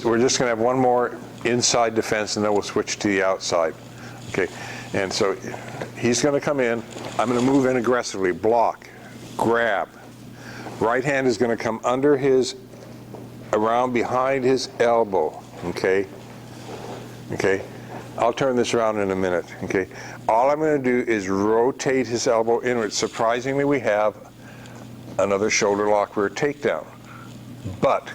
We're just going to have one more inside defense, and then we'll switch to the outside. Okay, and so he's going to come in. I'm going to move in aggressively, block, grab. Right hand is going to come under his, around behind his elbow. Okay, okay. I'll turn this around in a minute. Okay, all I'm going to do is rotate his elbow inward. Surprisingly, we have another shoulder lock rear takedown. But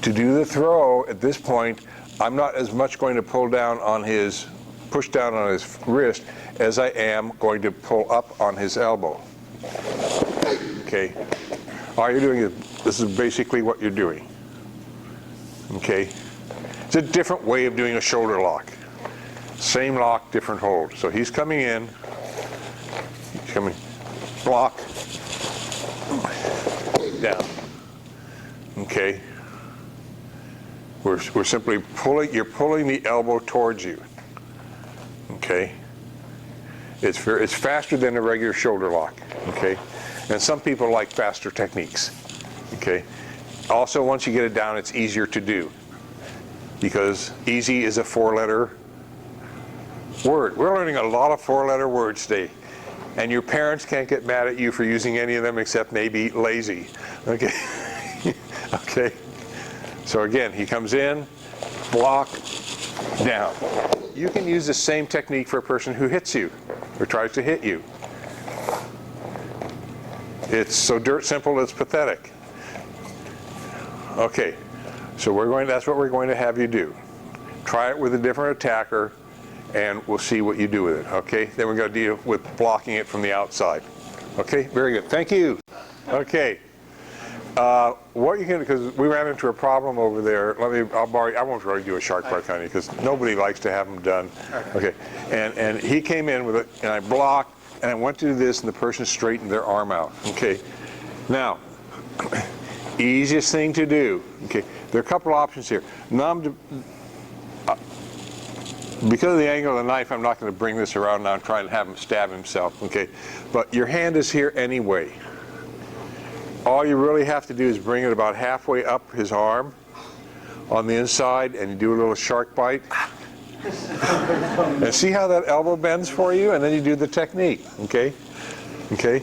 to do the throw at this point, I'm not as much going to pull down on his, push down on his wrist as I am going to pull up on his elbow. Okay, all you're doing is, this is basically what you're doing. Okay, it's a different way of doing a shoulder lock. Same lock, different hold. So he's coming in, he's coming, block, down. Okay, we're simply pulling, you're pulling the elbow towards you. Okay, it's faster than a regular shoulder lock. Okay, and some people like faster techniques. Okay, also once you get it down, it's easier to do because easy is a 4-letter word. We're learning a lot of 4-letter words today, and your parents can't get mad at you for using any of them except maybe lazy. Okay, okay. So again, he comes in, block, down. You can use the same technique for a person who hits you or tries to hit you. It's so dirt simple, it's pathetic. Okay, so that's what we're going to have you do. Try it with a different attacker, and we'll see what you do with it. Okay, then we're going to deal with blocking it from the outside. Okay, very good. Thank you. Okay. What you can, because we ran into a problem over there. I'll borrow. I won't really do a shark bite on you because nobody likes to have them done. Okay, and he came in with it, and I blocked, and I went to do this, and the person straightened their arm out. Okay, now easiest thing to do. Okay, there are a couple options here. Because of the angle of the knife, I'm not going to bring this around now and try and have him stab himself. Okay, but your hand is here anyway. All you really have to do is bring it about halfway up his arm on the inside, and you do a little shark bite. And see how that elbow bends for you, and then you do the technique. Okay, okay.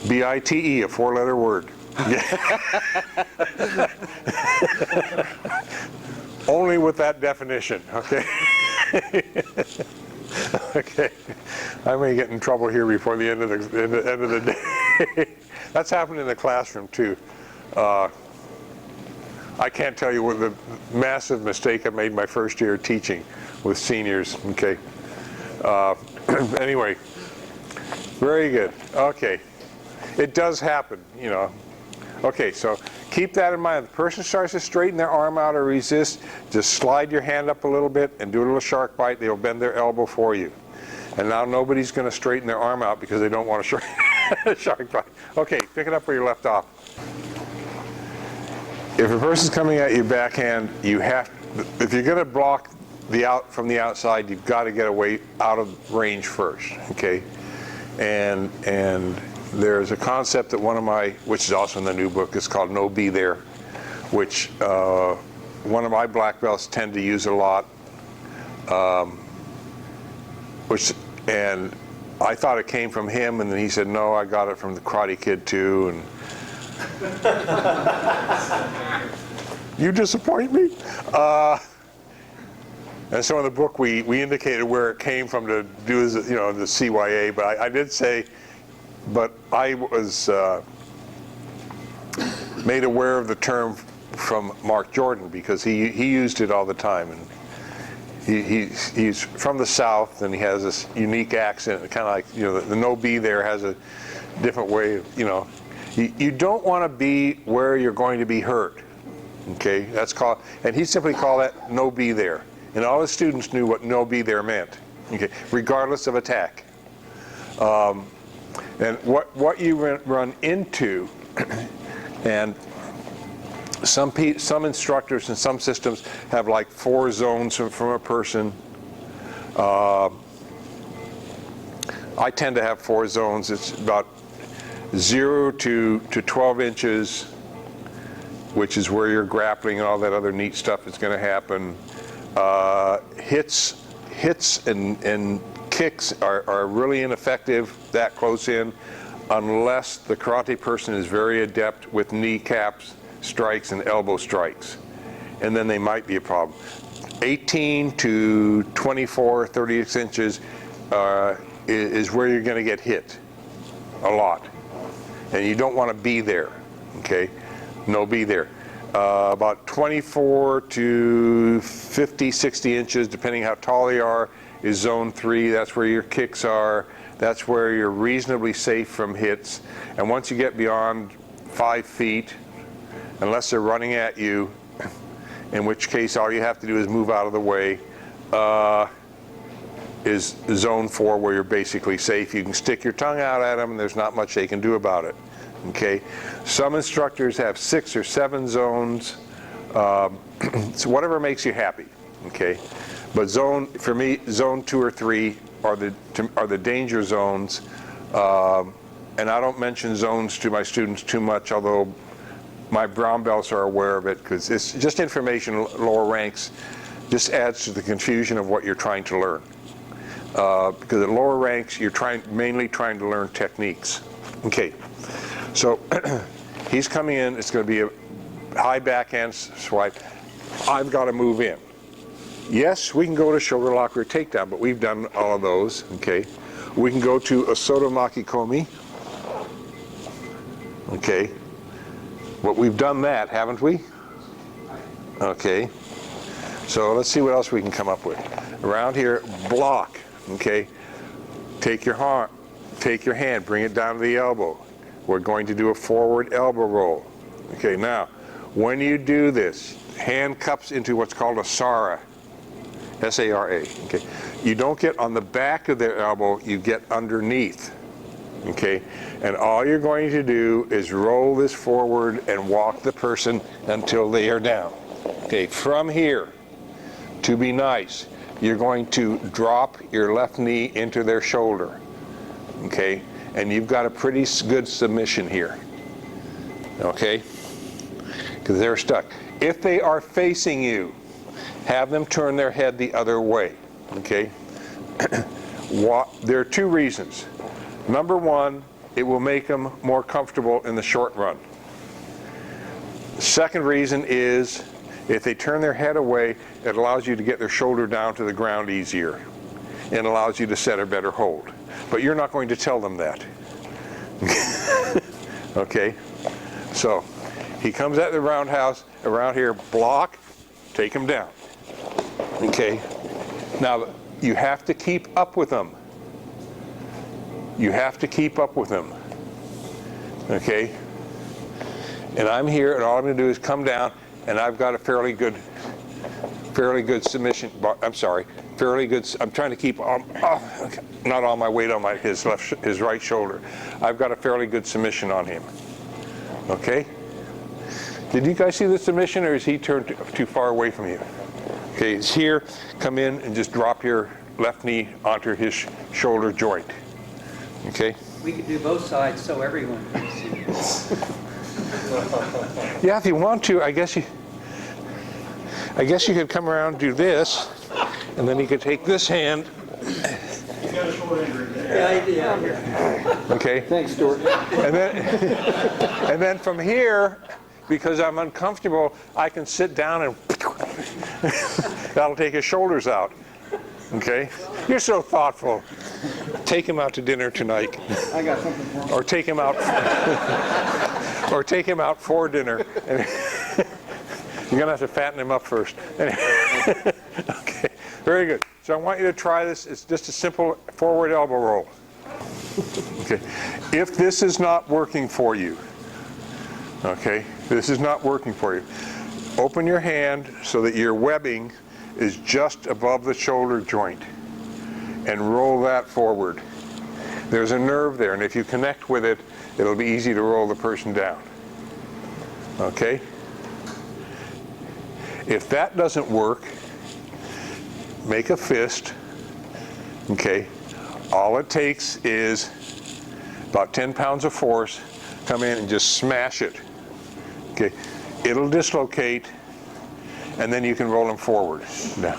B-I-T-E, a 4-letter word. Only with that definition. Okay. Okay, I may get in trouble here before the end of the day. That's happened in the classroom too. I can't tell you what the massive mistake I made my first year teaching with seniors. Okay. Anyway, very good. Okay, it does happen, you know. Okay, so keep that in mind. If the person starts to straighten their arm out or resist, just slide your hand up a little bit and do a little shark bite. They'll bend their elbow for you. And now nobody's going to straighten their arm out because they don't want to shark bite. Okay, pick it up where you left off. If a person's coming at you backhand, you have, if you're going to block from the outside, you've got to get away out of range first. Okay, and there's a concept that which is also in the new book, is called No Be There, which one of my black belts tend to use a lot. And I thought it came from him, and then he said, no, I got it from the Karate Kid too. And you disappoint me. And so in the book we indicated where it came from to do, you know, the CYA, but I did say. But I was made aware of the term from Mark Jordan because he used it all the time, and he's from the South, and he has this unique accent, kind of like, you know, the no be there has a different way of, you know, you don't want to be where you're going to be hurt. Okay, that's called, and he simply called that no be there, and all his students knew what no be there meant. Okay, regardless of attack. And what you run into, and some instructors and some systems have like 4 zones from a person. I tend to have 4 zones. It's about 0 to 12 inches which is where your grappling and all that other neat stuff is going to happen. Hits and kicks are really ineffective that close in, unless the karate person is very adept with kneecaps, strikes, and elbow strikes. And then they might be a problem. 18 to 24, 36 inches is where you're going to get hit a lot. And you don't want to be there, okay? No, be there. About 24 to 50, 60 inches, depending how tall they are, is zone 3. That's where your kicks are. That's where you're reasonably safe from hits. And once you get beyond 5 feet, unless they're running at you, in which case all you have to do is move out of the way, is zone 4, where you're basically safe. You can stick your tongue out at them and there's not much they can do about it. Okay, some instructors have 6 or 7 zones, so whatever makes you happy. Okay, but for me, zone 2 or 3 are the danger zones, and I don't mention zones to my students too much, although my brown belts are aware of it, because it's just information. Lower ranks just adds to the confusion of what you're trying to learn, because at lower ranks you're mainly trying to learn techniques. Okay. So he's coming in, it's going to be a high backhand swipe. I've got to move in. Yes, we can go to shoulder lock or takedown, but we've done all of those, okay? We can go to a Soto Makikomi. Okay. Well, we've done that, haven't we? Okay. So let's see what else we can come up with. Around here, block, okay? Take your hand, bring it down to the elbow. We're going to do a forward elbow roll. Okay, now, when you do this, hand cups into what's called a SARA, S-A-R-A. Okay, you don't get on the back of their elbow, you get underneath. Okay, and all you're going to do is roll this forward and walk the person until they are down. Okay, from here, to be nice, you're going to drop your left knee into their shoulder. Okay, and you've got a pretty good submission here, okay, because they're stuck. If they are facing you, have them turn their head the other way, okay. There are 2 reasons. Number 1, it will make them more comfortable in the short run. The second reason is, if they turn their head away, it allows you to get their shoulder down to the ground easier, and allows you to set a better hold. But you're not going to tell them that. Okay? So, he comes at the roundhouse, around here, block, take him down. Okay? Now, you have to keep up with them. You have to keep up with them. Okay? And I'm here, and all I'm going to do is come down, and I've got a fairly good submission. I'm sorry, fairly good. I'm trying to keep not all my weight on his right shoulder. I've got a fairly good submission on him. Okay. Did you guys see the submission, or is he turned too far away from you? Okay, it's here. Come in and just drop your left knee onto his shoulder joint. Okay. We could do both sides so everyone can see. Yeah, if you want to, I guess you could come around and do this, and then you could take this hand. You got a short end right there. Yeah. Okay. Thanks, Stuart. And then from here, because I'm uncomfortable, I can sit down and that'll take his shoulders out. Okay? You're so thoughtful. Take him out to dinner tonight. I got something for him. Or take him out for dinner. You're gonna have to fatten him up first. Okay, very good. So I want you to try this. It's just a simple forward elbow roll. Okay, if this is not working for you, okay, this is not working for you, open your hand so that your webbing is just above the shoulder joint and roll that forward. There's a nerve there, and if you connect with it, it'll be easy to roll the person down. Okay? If that doesn't work, make a fist. Okay? All it takes is about 10 pounds of force. Come in and just smash it. Okay? it'll dislocate, and then you can roll them forward. Now,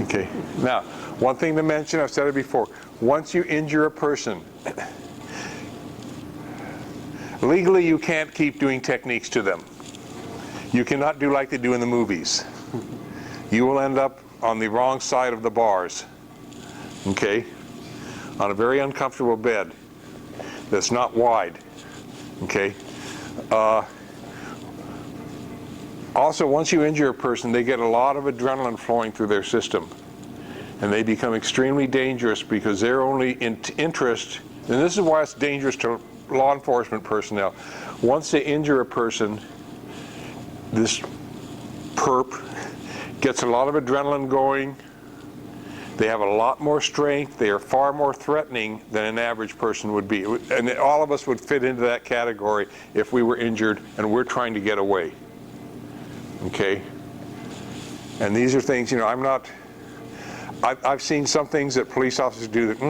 okay. Now, one thing to mention, I've said it before, once you injure a person, legally you can't keep doing techniques to them. You cannot do like they do in the movies. You will end up on the wrong side of the bars, okay, on a very uncomfortable bed that's not wide, okay. Also, once you injure a person, they get a lot of adrenaline flowing through their system, and they become extremely dangerous because their only interest, and this is why it's dangerous to law enforcement personnel. Once they injure a person, this perp gets a lot of adrenaline going. They have a lot more strength. They are far more threatening than an average person would be. And all of us would fit into that category if we were injured and we're trying to get away. Okay? And these are things, you know, I've seen some things that police officers do that,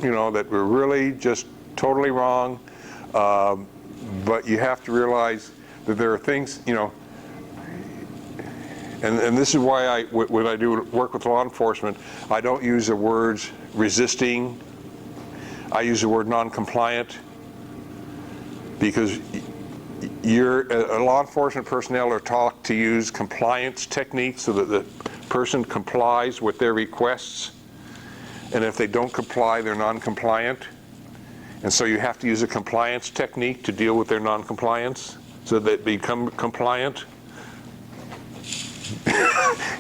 you know, that were really just totally wrong. But you have to realize that there are things, you know, and this is why when I do work with law enforcement, I don't use the words resisting. I use the word non-compliant, because a law enforcement personnel are taught to use compliance techniques so that the person complies with their requests, and if they don't comply, they're non-compliant. And so you have to use a compliance technique to deal with their non-compliance so that they become compliant.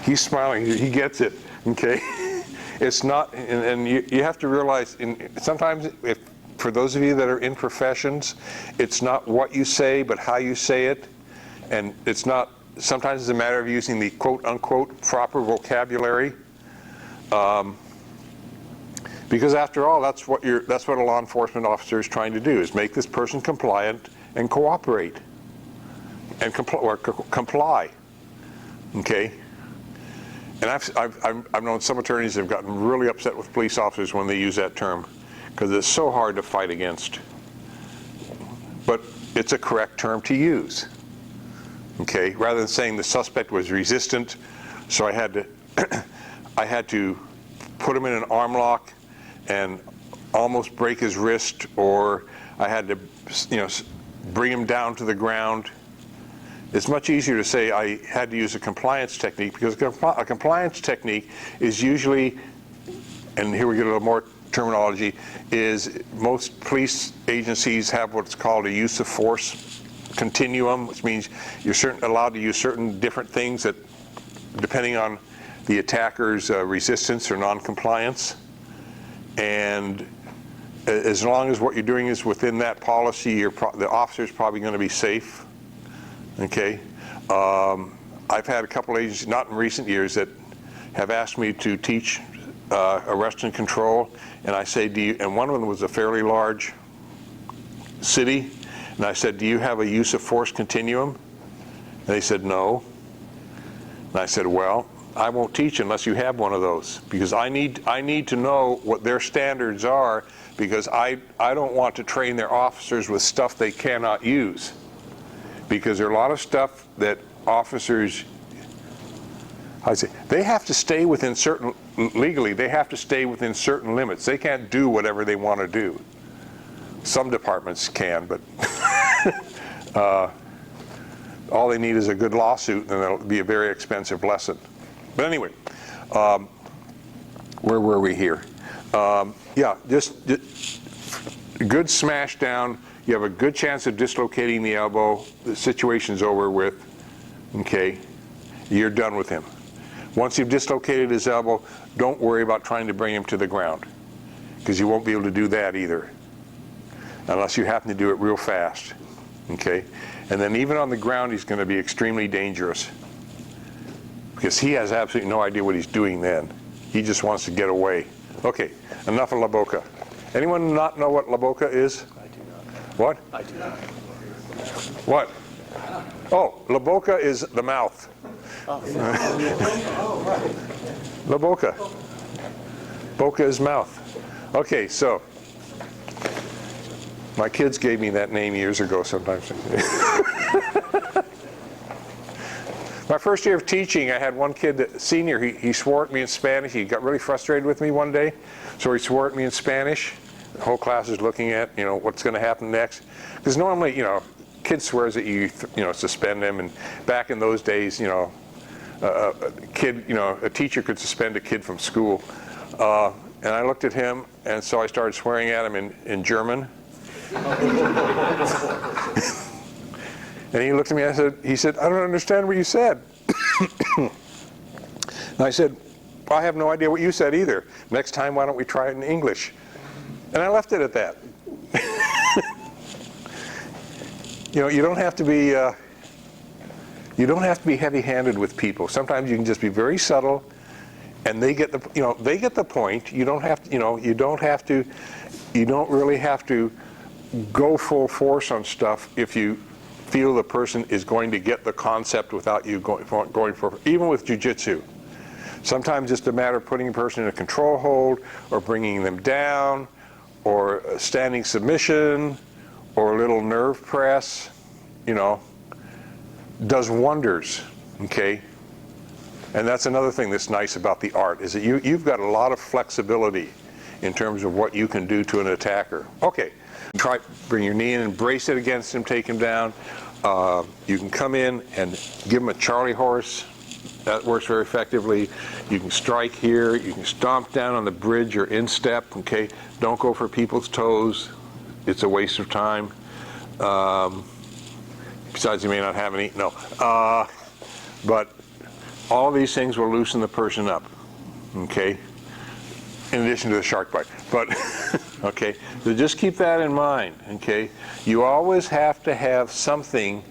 He's smiling, he gets it, okay? It's not, and you have to realize, sometimes for those of you that are in professions, it's not what you say, but how you say it. And it's not, sometimes it's a matter of using the quote unquote proper vocabulary. Because after all, that's what a law enforcement officer is trying to do, is make this person compliant and cooperate and comply. Okay? And I've known some attorneys that have gotten really upset with police officers when they use that term, because it's so hard to fight against. But it's a correct term to use. Okay? Rather than saying the suspect was resistant, so I had to put him in an arm lock and almost break his wrist, or I had to, you know, bring him down to the ground. It's much easier to say I had to use a compliance technique, because a compliance technique is usually, and here we get a little more terminology, is most police agencies have what's called a use of force continuum, which means you're allowed to use certain different things that, depending on the attacker's resistance or non-compliance. And as long as what you're doing is within that policy, the officer's probably going to be safe. Okay, I've had a couple agencies, not in recent years, that have asked me to teach arrest and control, and I say, and one of them was a fairly large city, and I said, do you have a use of force continuum? And they said, no. And I said, well, I won't teach unless you have one of those, because I need to know what their standards are, because I don't want to train their officers with stuff they cannot use. Because there are a lot of stuff that officers, they have to stay within legally, they have to stay within certain limits. They can't do whatever they want to do. Some departments can, but all they need is a good lawsuit, and it'll be a very expensive lesson. But anyway, where were we here? Yeah, just good smash down. You have a good chance of dislocating the elbow. The situation's over with. Okay, you're done with him. Once you've dislocated his elbow, don't worry about trying to bring him to the ground, because you won't be able to do that either, unless you happen to do it real fast. Okay, and then even on the ground, he's going to be extremely dangerous, because he has absolutely no idea what he's doing then. He just wants to get away. Okay, enough of La Boca. Anyone not know what La Boca is? What? I do not. What? Oh, La Boca is the mouth. La Boca. Boca is mouth. Okay, so my kids gave me that name years ago sometimes. My first year of teaching, I had one kid, senior, he swore at me in Spanish. He got really frustrated with me one day, so he swore at me in Spanish. The whole class is looking at, what's going to happen next. Because normally, kid swears at you, suspend them. And back in those days, a teacher could suspend a kid from school. And I looked at him, and so I started swearing at him in German. And he looked at me and he said, I don't understand what you said. And I said, well, I have no idea what you said either. Next time, why don't we try it in English? And I left it at that. You don't have to be heavy-handed with people. Sometimes you can just be very subtle, and they get the point. You don't really have to go full force on stuff if you feel the person is going to get the concept without you going for, even with jiu-jitsu. Sometimes it's a matter of putting a person in a control hold, or bringing them down, or a standing submission, or a little nerve press, does wonders, okay? And that's another thing that's nice about the art, is that you've got a lot of flexibility in terms of what you can do to an attacker. Okay, try, bring your knee in and brace it against him, take him down. You can come in and give him a Charlie horse. That works very effectively. You can strike here. You can stomp down on the bridge or instep, okay? Don't go for people's toes. It's a waste of time. Besides, you may not have any. No. But all these things will loosen the person up, okay? In addition to the shark bite. But, okay, so just keep that in mind, okay? You always have to have something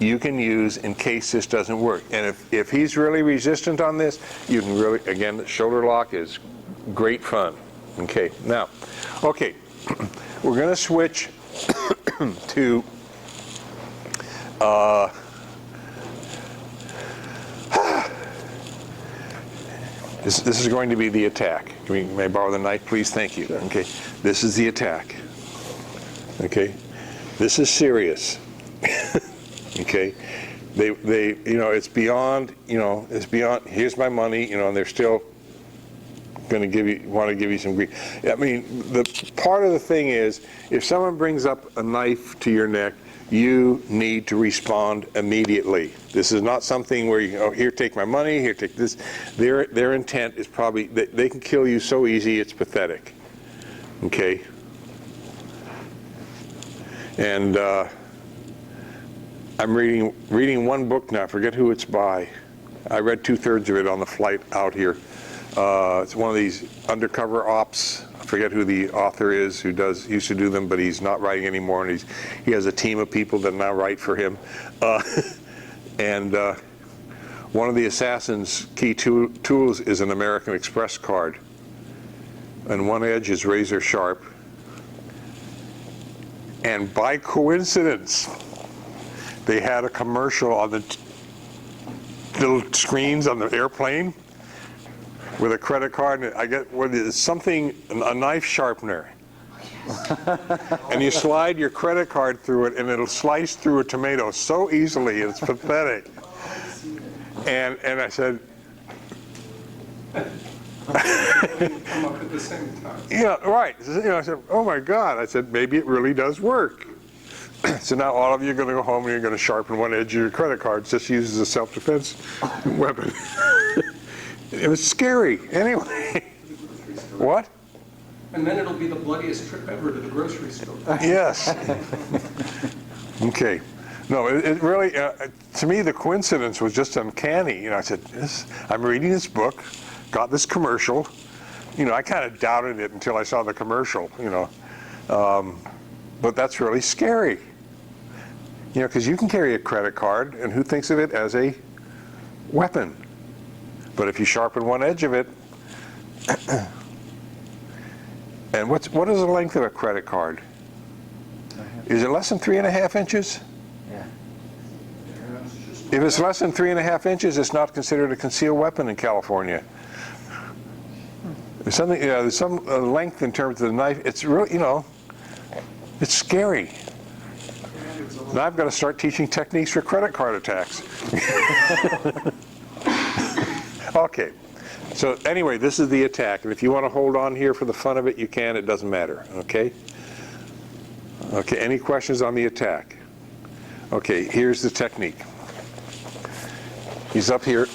you can use in case this doesn't work. And if he's really resistant on this, you can really, again, the shoulder lock is great fun. Okay, now, okay, we're going to switch to this is going to be the attack. May I borrow the knife, please? Thank you. Okay, this is the attack. Okay, this is serious. Okay, they it's beyond, it's beyond, here's my money, and they're still going to want to give you some grief. I mean, the part of the thing is, if someone brings up a knife to your neck, you need to respond immediately. This is not something where you go, here, take my money, here, take this. Their intent is probably, they can kill you so easy, it's pathetic. Okay? And I'm reading one book now, I forget who it's by. I read 2/3 of it on the flight out here. It's one of these undercover ops. I forget who the author is who used to do them, but he's not writing anymore, and he has a team of people that now write for him. And one of the assassin's key tools is an American Express card. And one edge is razor sharp. And by coincidence, they had a commercial on the little screens on the airplane with a credit card, and I get what is something, a knife sharpener. And you slide your credit card through it, and it'll slice through a tomato so easily, it's pathetic. And I said, Come up at the same time. yeah, right. I said, oh my God. I said, maybe it really does work. So now all of you are going to go home and you're going to sharpen one edge of your credit card, just use as a self-defense weapon. It was scary. Anyway. What? And then it'll be the bloodiest trip ever to the grocery store. Yes. Okay. No, it really, to me, the coincidence was just uncanny. I said, I'm reading this book, got this commercial. I kind of doubted it until I saw the commercial, but that's really scary. Because you can carry a credit card, and who thinks of it as a weapon? But if you sharpen one edge of it, and what is the length of a credit card? Is it less than 3.5 inches? Yeah. If it's less than 3.5 inches, it's not considered a concealed weapon in California. There's something, there's some length in terms of the knife. It's really, it's scary. And it's a Now I've got to start teaching techniques for credit card attacks. Okay, so anyway, this is the attack. And if you want to hold on here for the fun of it, you can. It doesn't matter, okay? Okay, any questions on the attack? Okay, here's the technique. He's up here.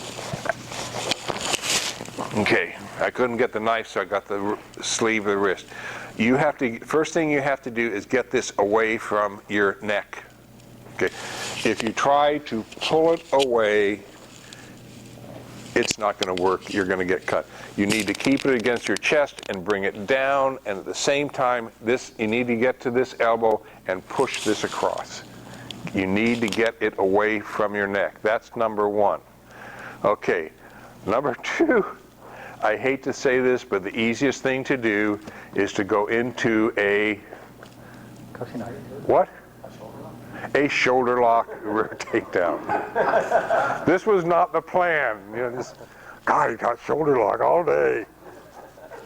Okay, I couldn't get the knife, so I got the sleeve of the wrist. You have to, first thing you have to do is get this away from your neck. Okay, if you try to pull it away, it's not going to work. You're going to get cut. You need to keep it against your chest and bring it down, and at the same time, this, you need to get to this elbow and push this across. You need to get it away from your neck. That's number one. Okay, number two, I hate to say this, but the easiest thing to do is to go into a, what? A shoulder lock takedown. This was not the plan. You know, this, God, he got shoulder lock all day.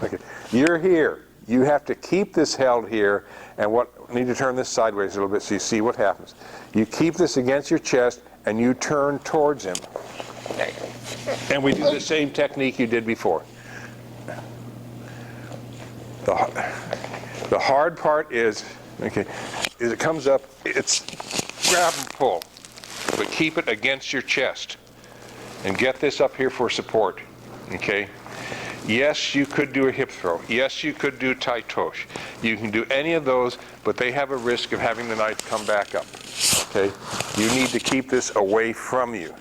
Okay, you're here. You have to keep this held here, and what, need to turn this sideways a little bit so you see what happens. You keep this against your chest, and you turn towards him. And we do the same technique you did before. The hard part is, okay, is it comes up, it's grab and pull, but keep it against your chest. And get this up here for support, okay? Yes, you could do a hip throw. Yes, you could do taitosh. You can do any of those, but they have a risk of having the knife come back up, okay? You need to keep this away from you,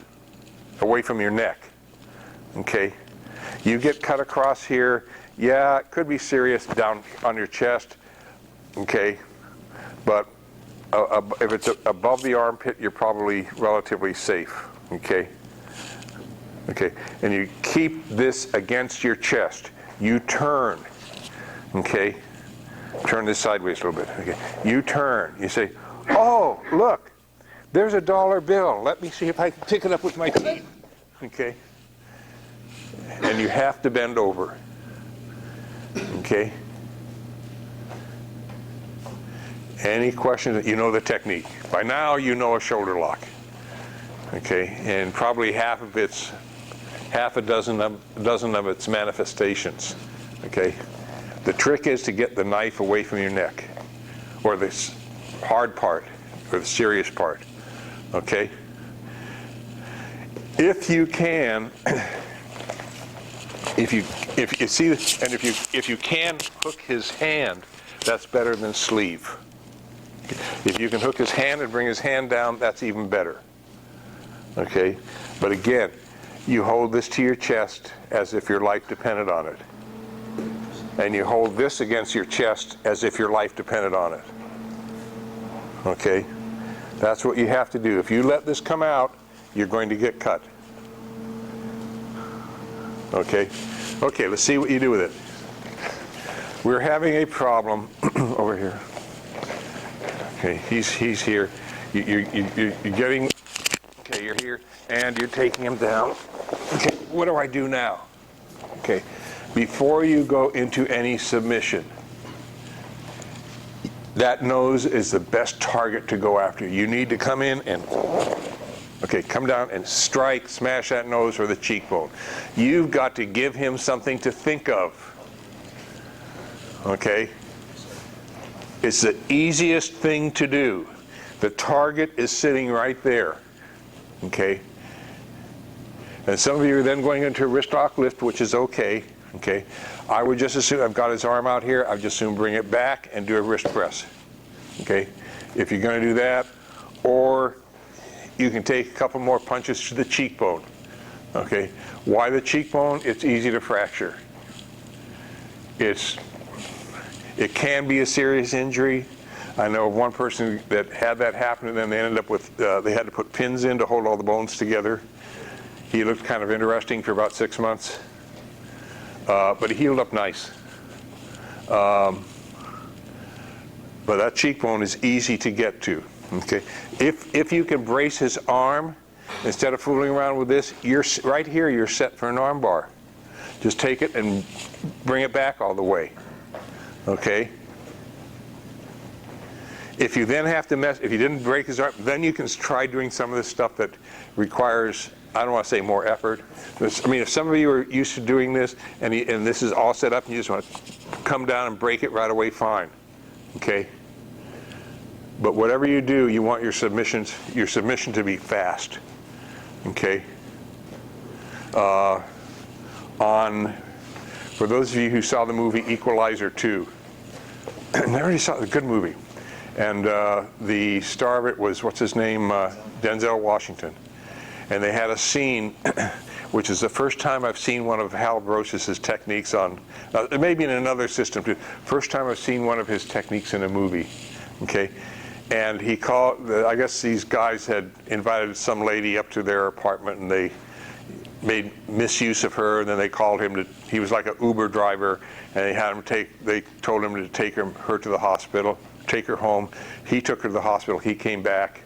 away from your neck, okay? You get cut across here, yeah, it could be serious down on your chest, okay? But if it's above the armpit, you're probably relatively safe, okay? Okay, and you keep this against your chest. You turn, okay? Turn this sideways a little bit, okay? You turn, you say, oh, look, there's a dollar bill. Let me see if I can pick it up with my teeth, okay? And you have to bend over, okay? Any questions? You know the technique. By now, you know a shoulder lock, okay? And probably half a dozen of its manifestations, okay? The trick is to get the knife away from your neck, or this hard part, or the serious part, okay? If you can, if you see, and if you can hook his hand, that's better than sleeve. If you can hook his hand and bring his hand down, that's even better, okay? But again, you hold this to your chest as if your life depended on it. And you hold this against your chest as if your life depended on it. Okay? That's what you have to do. If you let this come out, you're going to get cut. Okay? Okay, let's see what you do with it. We're having a problem over here. Okay, he's here. You're getting, okay, you're here, and you're taking him down. Okay, what do I do now? Okay, before you go into any submission, that nose is the best target to go after. You need to come in and, okay, come down and strike, smash that nose or the cheekbone. You've got to give him something to think of. Okay? It's the easiest thing to do. The target is sitting right there. Okay? And some of you are then going into a wrist lock lift, which is okay. Okay? I would just assume, I've got his arm out here, I'd just assume bring it back and do a wrist press. Okay? If you're going to do that, or you can take a couple more punches to the cheekbone. Okay? Why the cheekbone? It's easy to fracture. It can be a serious injury. I know of one person that had that happen, and then they ended up with, they had to put pins in to hold all the bones together. He looked kind of interesting for about 6 months, but he healed up nice. But that cheekbone is easy to get to. Okay, if you can brace his arm instead of fooling around with this, you're right here. You're set for an arm bar. Just take it and bring it back all the way. Okay. If you then have to if you didn't break his arm, then you can try doing some of this stuff that requires, I don't want to say more effort. I mean, if some of you are used to doing this and this is all set up and you just want to come down and break it right away, fine. Okay? But whatever you do, you want your submission to be fast. Okay? For those of you who saw the movie Equalizer 2, I already saw a good movie. And the star of it was, what's his name, Denzel Washington. And they had a scene, which is the first time I've seen one of Hal Brocious' techniques on, it may be in another system too, first time I've seen one of his techniques in a movie, okay? And he called, I guess these guys had invited some lady up to their apartment and they made misuse of her, and then they called him to, he was like an Uber driver, and they told him to take her to the hospital, take her home. He took her to the hospital, he came back,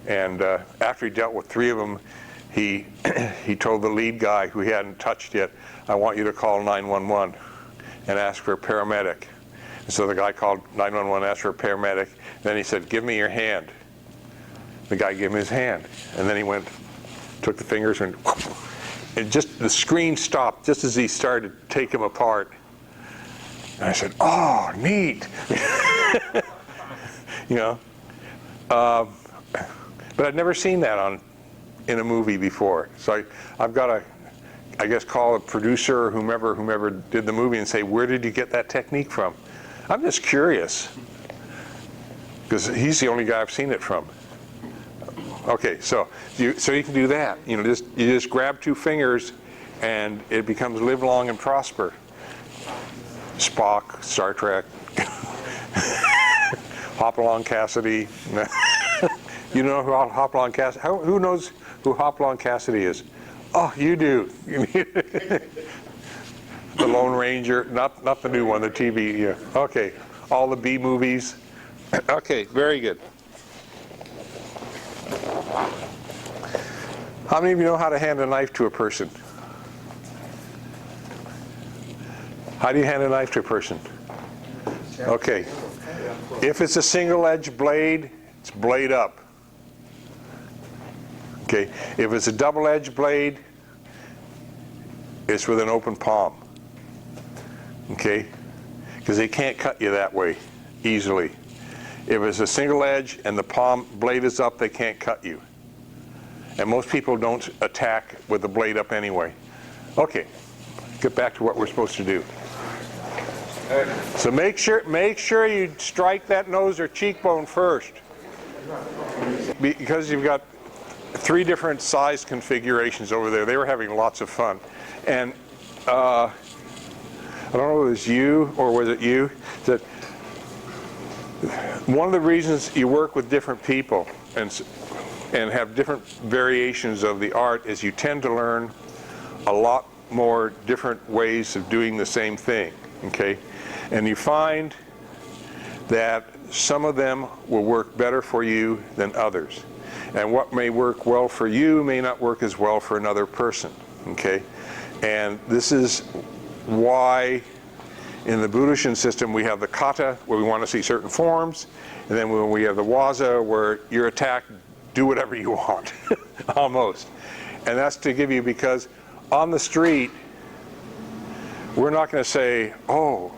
and after he dealt with 3 of them, he told the lead guy who he hadn't touched yet, I want you to call 911 and ask for a paramedic. And so the guy called 911, asked for a paramedic, then he said, give me your hand. The guy gave him his hand, and then he took the fingers and just the screen stopped just as he started to take him apart. And I said, oh, neat. You know, but I'd never seen that in a movie before. So I've got to, I guess, call a producer or whomever did the movie and say, where did you get that technique from? I'm just curious, because he's the only guy I've seen it from. Okay, so you can do that. You know, you just grab 2 fingers, and it becomes live long and prosper. Spock, Star Trek, Hopalong Cassidy. You know who Hopalong Cassidy? Who knows who Hopalong Cassidy is? Oh, you do. The Lone Ranger, not the new one, the TV. Yeah. Okay, all the B movies. Okay, very good. How many of you know how to hand a knife to a person? How do you hand a knife to a person? Okay. If it's a single-edged blade, it's blade up. Okay. If it's a double-edged blade, it's with an open palm. Okay. Because they can't cut you that way easily. If it's a single edge and the palm blade is up, they can't cut you. And most people don't attack with the blade up anyway. Okay, get back to what we're supposed to do. So make sure you strike that nose or cheekbone first, because you've got 3 different size configurations over there. They were having lots of fun, and I don't know if it was you or was it you that one of the reasons you work with different people and have different variations of the art is you tend to learn a lot more different ways of doing the same thing, okay? And you find that some of them will work better for you than others. And what may work well for you may not work as well for another person, okay? And this is why in the Budoshin system we have the kata, where we want to see certain forms, and then when we have the waza, where your attack, do whatever you want, almost. And that's to give you, because on the street, we're not going to say, oh,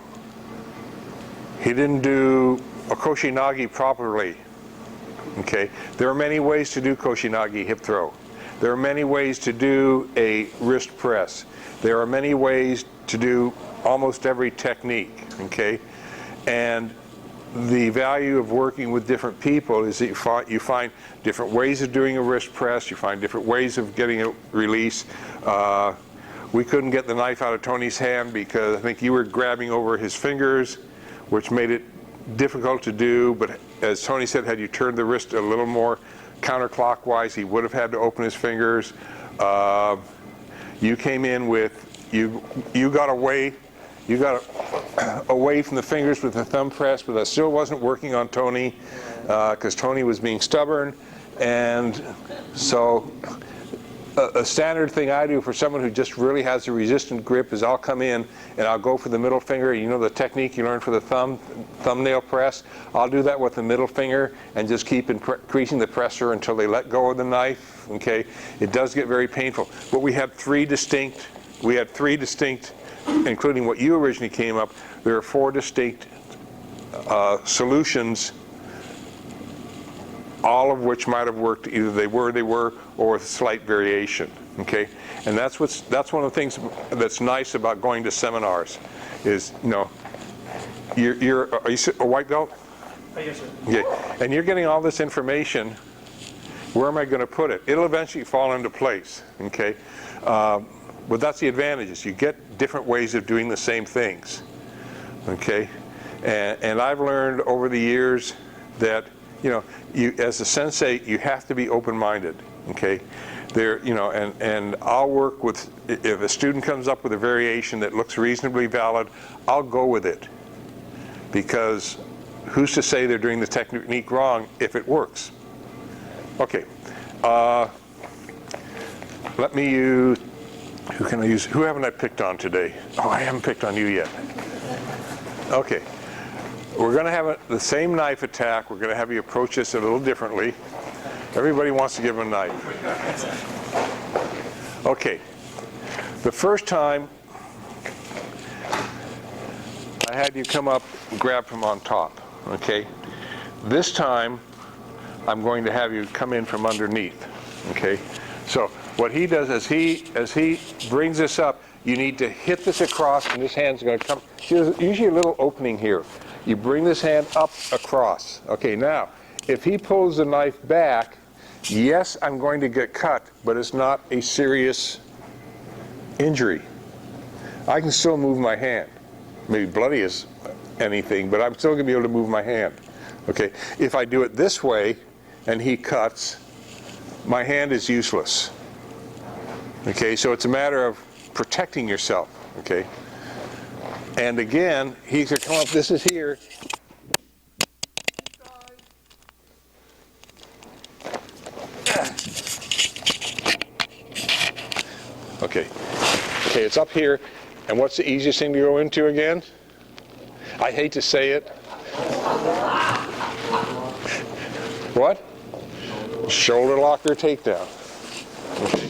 he didn't do a koshinagi properly. Okay, there are many ways to do koshinagi hip throw. There are many ways to do a wrist press. There are many ways to do almost every technique, okay? And the value of working with different people is that you find different ways of doing a wrist press, you find different ways of getting a release. We couldn't get the knife out of Tony's hand because I think you were grabbing over his fingers, which made it difficult to do, but as Tony said, had you turned the wrist a little more counterclockwise, he would have had to open his fingers. You came in with, you got away from the fingers with the thumb press, but that still wasn't working on Tony because Tony was being stubborn. And so a standard thing I do for someone who just really has a resistant grip is I'll come in and I'll go for the middle finger. You know the technique you learned for the thumbnail press? I'll do that with the middle finger and just keep increasing the pressure until they let go of the knife. Okay, it does get very painful. But we had three distinct, including what you originally came up, there are 4 distinct solutions, all of which might have worked. Either they were, or with slight variation. Okay, and that's one of the things that's nice about going to seminars, is are you a white belt? Yes, sir. Okay, and you're getting all this information. Where am I going to put it? It'll eventually fall into place. Okay, but that's the advantage, is you get different ways of doing the same things. Okay, and I've learned over the years that you as a sensei, you have to be open-minded. Okay, and I'll work with, if a student comes up with a variation that looks reasonably valid, I'll go with it, because who's to say they're doing the technique wrong if it works? Okay, let me use, who can I use? Who haven't I picked on today? Oh, I haven't picked on you yet. Okay. We're going to have the same knife attack. We're going to have you approach this a little differently. Everybody wants to give him a knife. Okay. The first time, I had you come up and grab from on top. Okay. This time, I'm going to have you come in from underneath. Okay. So what he does is as he brings this up, you need to hit this across, and this hand's going to come. There's usually a little opening here. You bring this hand up across. Okay, now, if he pulls the knife back, yes, I'm going to get cut, but it's not a serious injury. I can still move my hand. Maybe bloody as anything, but I'm still going to be able to move my hand. Okay, if I do it this way and he cuts, my hand is useless. Okay, so it's a matter of protecting yourself. Okay. And again, he's going to come up, this is here. Okay. Okay, it's up here. And what's the easiest thing to go into again? I hate to say it. What? Shoulder lock or takedown. Okay.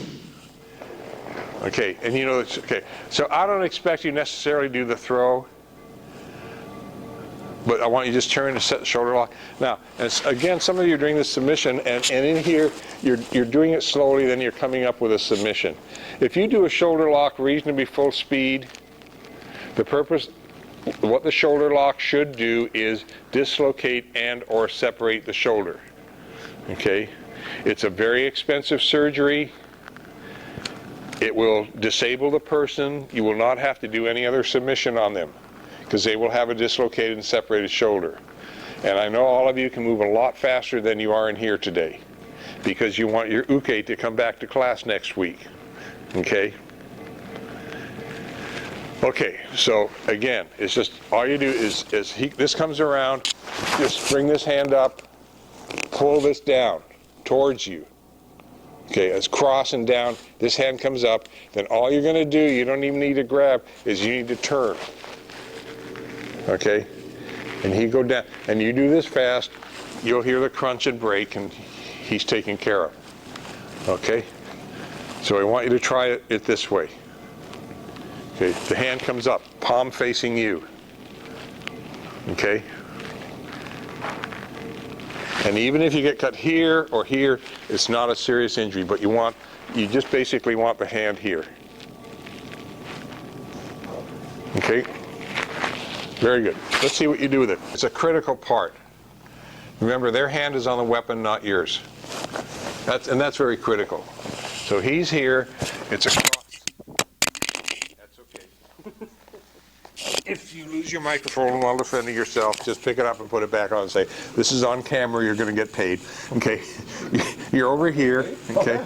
Okay, and it's okay. So I don't expect you necessarily to do the throw, but I want you to just turn and set the shoulder lock. Now, again, some of you are doing the submission, and in here, you're doing it slowly, then you're coming up with a submission. If you do a shoulder lock reasonably full speed, what the shoulder lock should do is dislocate and or separate the shoulder. Okay? It's a very expensive surgery. It will disable the person. You will not have to do any other submission on them, because they will have a dislocated and separated shoulder. And I know all of you can move a lot faster than you are in here today, because you want your uke to come back to class next week. Okay? Okay, so again, it's just, all you do is this comes around, just bring this hand up, pull this down towards you. Okay, it's crossing down, this hand comes up, then all you're going to do, you don't even need to grab, is you need to turn. Okay? And he go down, and you do this fast, you'll hear the crunch and break, and he's taken care of. Okay? So I want you to try it this way. Okay, the hand comes up, palm facing you. Okay? And even if you get cut here or here, it's not a serious injury, but you just basically want the hand here. Okay? Very good. Let's see what you do with it. It's a critical part. Remember, their hand is on the weapon, not yours. That's very critical. So he's here, it's a cross. That's okay. If you lose your microphone while defending yourself, just pick it up and put it back on and say, this is on camera, you're going to get paid. Okay? You're over here. Okay?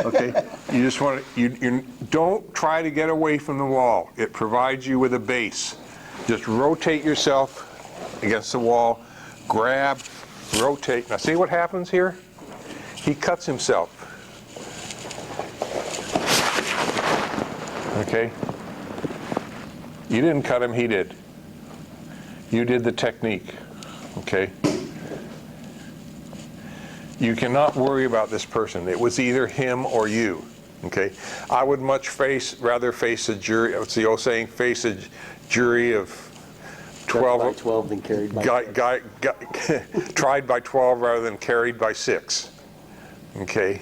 Okay? You just want to, you don't try to get away from the wall. It provides you with a base. Just rotate yourself against the wall, grab, rotate. Now see what happens here? He cuts himself. Okay? You didn't cut him, he did. You did the technique. Okay? You cannot worry about this person. It was either him or you. Okay? I would much rather face a jury. What's the old saying? Face a jury of 12. By 12 than carried by tried by 12 rather than carried by 6. Okay?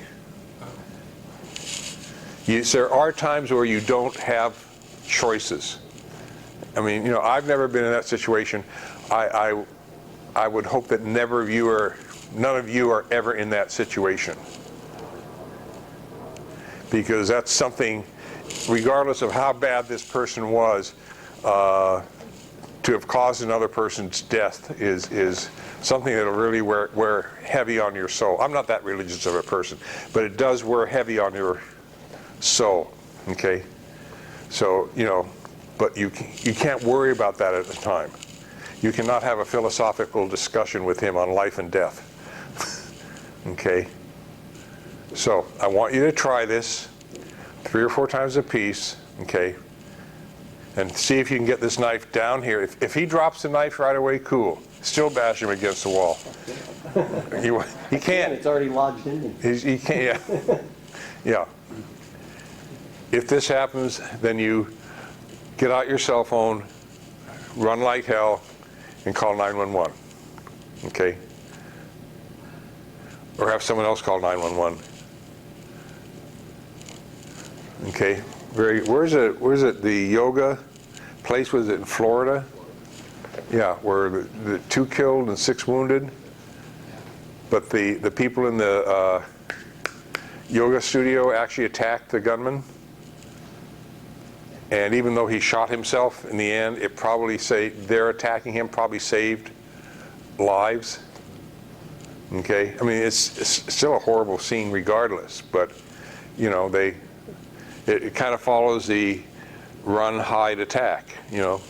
There are times where you don't have choices. I mean, you know, I've never been in that situation. I would hope that none of you are ever in that situation. Because that's something, regardless of how bad this person was, to have caused another person's death is something that'll really wear heavy on your soul. I'm not that religious of a person, but it does wear heavy on your soul. Okay? So, you know, but you can't worry about that at the time. You cannot have a philosophical discussion with him on life and death. Okay? So I want you to try this 3 or 4 times a piece, okay? And see if you can get this knife down here. If he drops the knife right away, cool. Still bash him against the wall. He can't. It's already lodged in him. He can't, yeah. Yeah. If this happens, then you get out your cell phone, run like hell, and call 911. Okay? Or have someone else call 911. Okay? Where's it? The yoga place, was it in Florida? Yeah, where the 2 killed and 6 wounded. But the people in the yoga studio actually attacked the gunman. And even though he shot himself, in the end, it probably their attacking him probably saved lives. Okay, I mean it's still a horrible scene regardless, but you know it kind of follows the run, hide, attack. You know,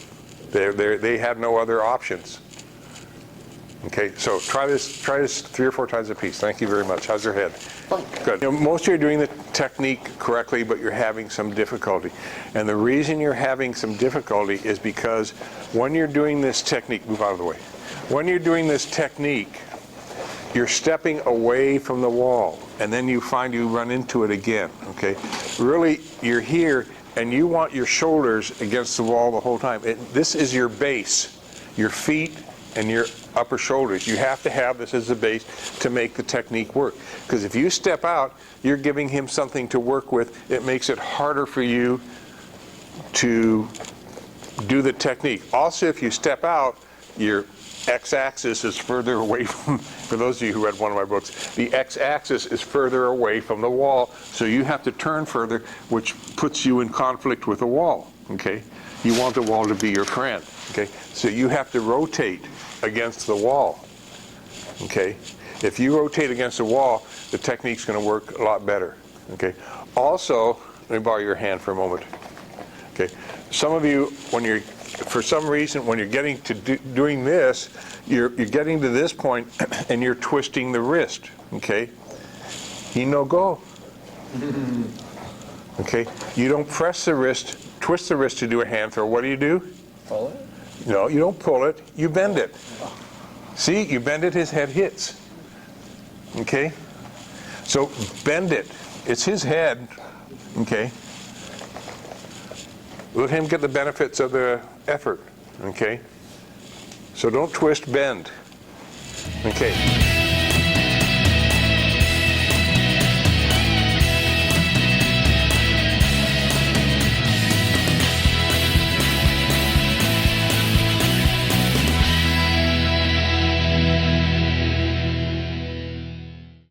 they had no other options. Okay, so try this 3 or 4 times a piece. Thank you very much. How's your head? Fine. Good. You know, most of you are doing the technique correctly, but you're having some difficulty. And the reason you're having some difficulty is because when you're doing this technique, move out of the way. When you're doing this technique, you're stepping away from the wall, and then you find you run into it again. Okay, really, you're here, and you want your shoulders against the wall the whole time. This is your base, your feet and your upper shoulders. You have to have this as a base to make the technique work. Because if you step out, you're giving him something to work with. It makes it harder for you to do the technique. Also, if you step out, your x-axis is further away from, for those of you who read one of my books, the x-axis is further away from the wall, so you have to turn further, which puts you in conflict with the wall. Okay? You want the wall to be your friend. Okay? So you have to rotate against the wall. Okay? If you rotate against the wall, the technique's going to work a lot better. Okay? Also, let me borrow your hand for a moment. Okay? Some of you, when you're, for some reason, when you're getting to doing this, you're getting to this point and you're twisting the wrist. Okay? He no go. Okay? You don't press the wrist, twist the wrist to do a hand throw. What do? Pull it? No, you don't pull it, you bend it. See, you bend it, his head hits. Okay? So bend it. It's his head. Okay? Let him get the benefits of the effort. Okay? So don't twist, bend. Okay?